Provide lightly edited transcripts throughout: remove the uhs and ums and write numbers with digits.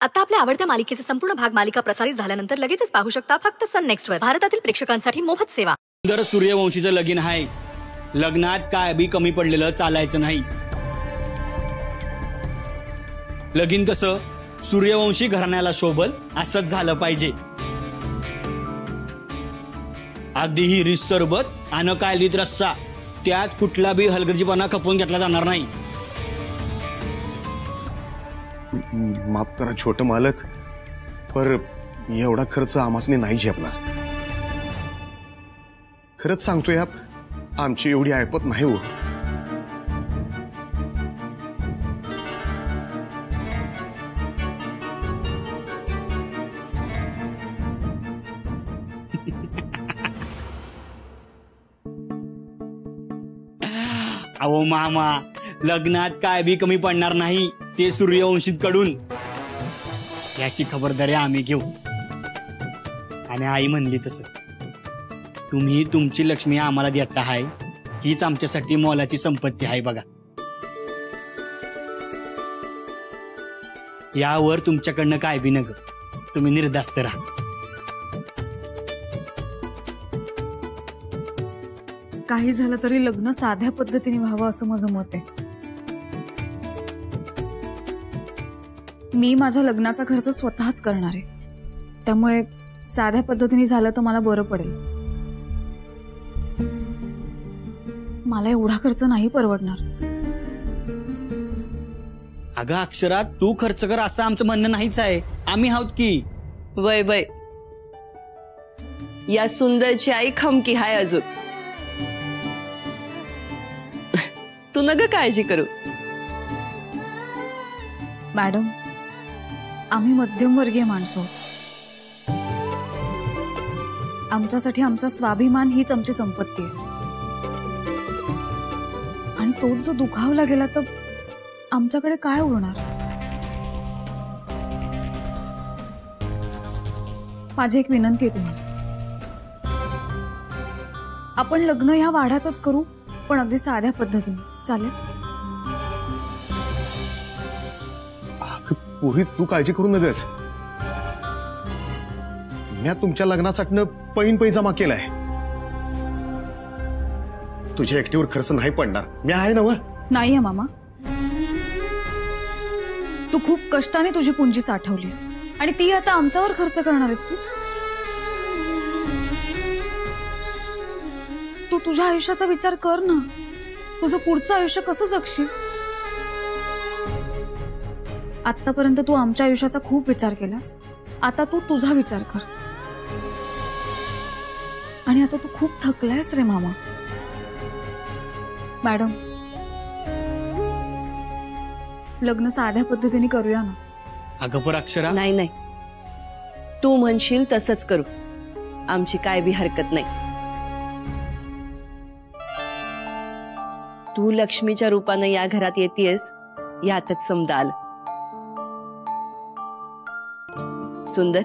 आता आपल्या आवडत्या मालिकेचे संपूर्ण भाग मालिका प्रसारित झाल्यानंतर लगेचच पाहू शकता फक्त सन नेक्स्ट वर. भारतातील प्रेक्षकांसाठी मोफत सेवा. सुंदर सूर्यवंशीचं लगीन आहे. लग्नात काय बी कमी पडलेलं चालायचं नाही. लगीन कसं सूर्यवंशी घराण्याला शोभल असंच झालं पाहिजे. अगदी ही रिस सरबत आणि कायलीत रस्सा, त्यात कुठला बी हलगर्जीपणा खपवून घेतला जाणार नाही. माफ करा छोटे मालक, पर एवढा खर्च आमासने नाही झेपणार. खरंच सांगतोय, आमची एवढी ऐपत नाही हो. अहो मामा, लग्नात काय बी कमी पडणार नाही ते सूर्यवंशीत कडून. याची खबरदारी आम्ही घेऊ. आणि आई म्हणली तसं तुम्ही तुमची लक्ष्मी आम्हाला देता आहे, हीच आमच्यासाठी मोलाची संपत्ती आहे बघा. यावर तुमच्याकडनं काय बी नग, तुम्ही निर्धास्त राहा. काही झालं तरी लग्न साध्या पद्धतीने व्हावं असं माझं मत आहे. मी माझ्या लग्नाचा खर्च स्वतःच करणार आहे, त्यामुळे साध्या पद्धतीने झालं तर मला बरं पडेल. मला एवढा खर्च नाही परवडणार. अगं अक्षरा, तू खर्च कर असं आमचं म्हणणं नाहीच आहे. आम्ही आहोत की. वय वय, या सुंदरची आई खमकी हाय अजून. तू नग काळजी करू. मॅडम, आम्ही मध्यमवर्गीय माणसं. आमच्यासाठी आमचा स्वाभिमान हीच आमची संपत्ती आहे. आणि तोच जो दुखावला गेला तर आमच्याकडे काय उरणार. माझी एक विनंती आहे तुम्हाला, आपण लग्न ह्या वाड्यातच करू, पण अगदी साध्या पद्धतीने. चालेल? पुरी, तू काळजी करू नगस. मी तुमच्या लग्नासाठी पैन जमा केलाय. तुझ्या एकटीवर खर्च नाही पडणार. मी आहे ना? नाही आहे मामा. तू खूप कष्टाने तुझी पुंजी साठवलीस आणि ती आता आमच्यावर खर्च करणार आहेस. तू तुझ्या आयुष्याचा विचार कर ना. तुझं पुढचं आयुष्य कसं जगशील. आतापर्यंत तू आमच्या आयुष्याचा खूप विचार केलास, आता तू तुझा विचार कर. आणि आता तू खूप थकलायस रे मामा. मॅडम, लग्न साध्या पद्धतीने करूया ना. अगं पर अक्षरा, नाही नाही, तू म्हणशील तसंच करू. आमची काय बी हरकत नाही. तू लक्ष्मीच्या रूपानं या घरात येतेस यातच समजा आलं. सुंदर,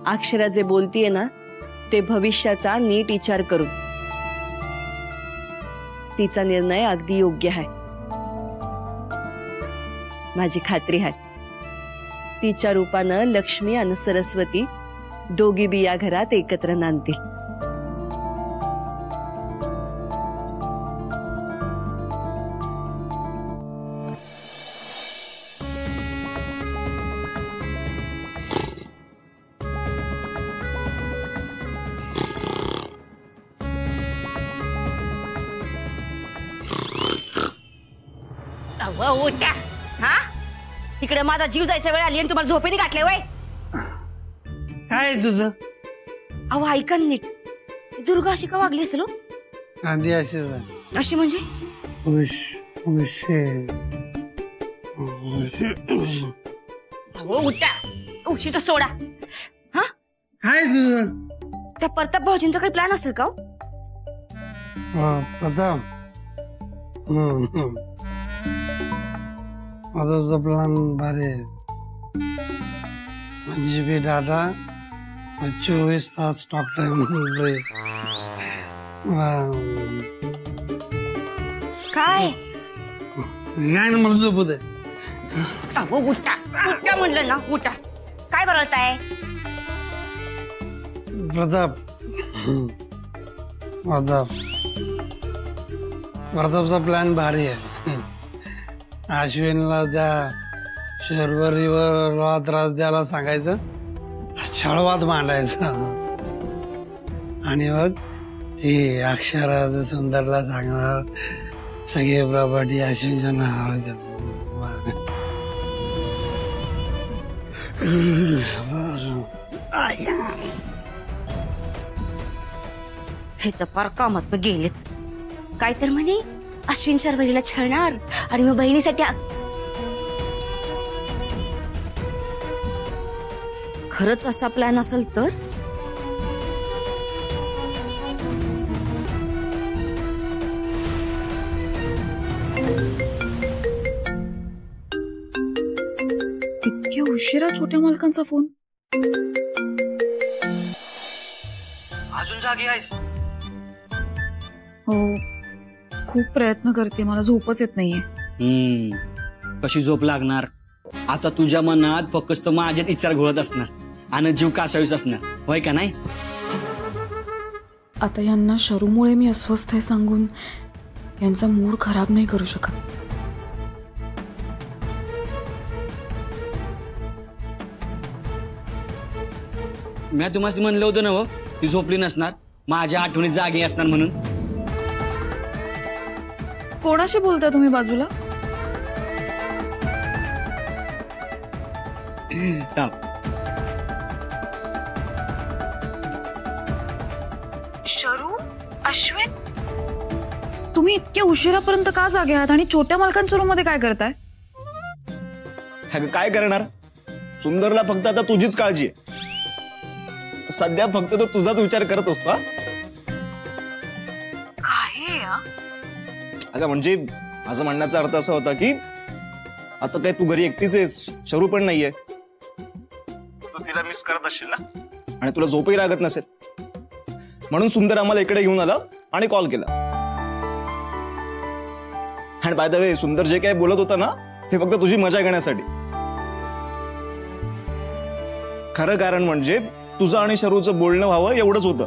अक्षरा जे बोलतीये ना ते भविष्याचा नीट विचार करू. तिचा निर्णय अगदी योग्य आहे. माझी खात्री आहे तिच्या रूपानं लक्ष्मी आणि सरस्वती दोघी बी या घरात एकत्र नांदतील. उठा. हा, इकडे माझा जीव जायचा वेळ आली आणि तुम्हाला झोपेने गाठले वय. काय तुझं? अहो ऐका नीट, ती दुर्गा अशी का वागली असेल? आधी अशीच आहे. अशी म्हणजे? उठा, उशीचा सोडा. हा, काय तुझं? त्या प्रताप भाऊजींचा काही प्लॅन असेल का? प्रताप, आता प्लान भारी. म्हणजे बी डाटा 24 तास टॉक टाइम. काय काय ना मला झोपू दे. अहो उठा उठा म्हणलं ना उठा. काय बरळताय? प्रताप प्रताप प्रतापचा प्लॅन भारी आहे. अश्विनला त्या शर्वरीवर त्रास द्यायला सांगायचं, छळवाद मांडायचा आणि मग ती अक्षरा सुंदरला सांगणार सगळे प्रॉपर्टी अश्विनच्या नावावर. हे तर फार कामात गेलेत. काय तर म्हणे अश्विन शर्वरीला छळणार आणि मग बहिणीसाठी खरंच असा प्लॅन असेल तर इतक्या उशिरा छोट्या मालकांचा फोन. अजून जागी आहेस? हो, खूप प्रयत्न करते, मला झोपच येत नाहीये. कशी झोप लागणार? आता तुझ्या मनात फक्त माझ्यात विचार घोळत असणार आणि जीव कासावीस असणार, होय का नाही? आता यांना शरूमुळे मी अस्वस्थ आहे सांगून यांचा मूड खराब नाही करू शकत. मी तुम्हाला म्हणलं होतं ना हो, ती झोपली नसणार, माझ्या आठवणीत जागी असणार म्हणून. कोणाशी बोलताय तुम्ही बाजूला? शरू, अश्विन, तुम्ही इतक्या उशिरापर्यंत का जागे आहात आणि छोट्या मालकांच्या रूम मध्ये काय करताय? काय करणार? सुंदरला फक्त आता तुझीच काळजी आहे. सध्या फक्त तो तुझाच विचार करत असता. काय अगं म्हणजे असं म्हणण्याचा अर्थ असा होता की आता काय तू घरी एकटीच आहेस, शरू पण नाहीये, तू तिला मिस करत असशील ना आणि तुला झोपही लागत नसेल, म्हणून सुंदर आम्हाला इकडे घेऊन आला आणि कॉल केला. आणि बाय द वे सुंदर जे काही बोलत होता ना ते फक्त तुझी मजा घेण्यासाठी. खरं कारण म्हणजे तुझं आणि शरूचं बोलणं व्हावं एवढंच होतं.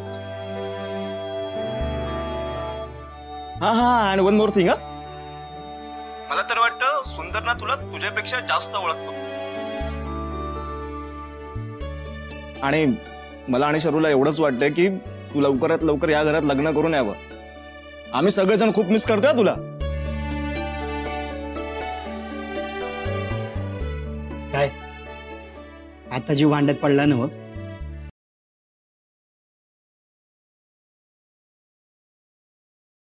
हा आणि वन मोर थिंग, मला तर वाटतं सुंदर ना तुला तुझ्यापेक्षा जास्त ओळखतो आणि मला आणि शरूला एवढंच वाटतंय की तू लवकरात लवकर या घरात लग्न करून यावं. आम्ही सगळेजण खूप मिस करतोय तुला. काय आता जीव भांड्यात पडला ना हो,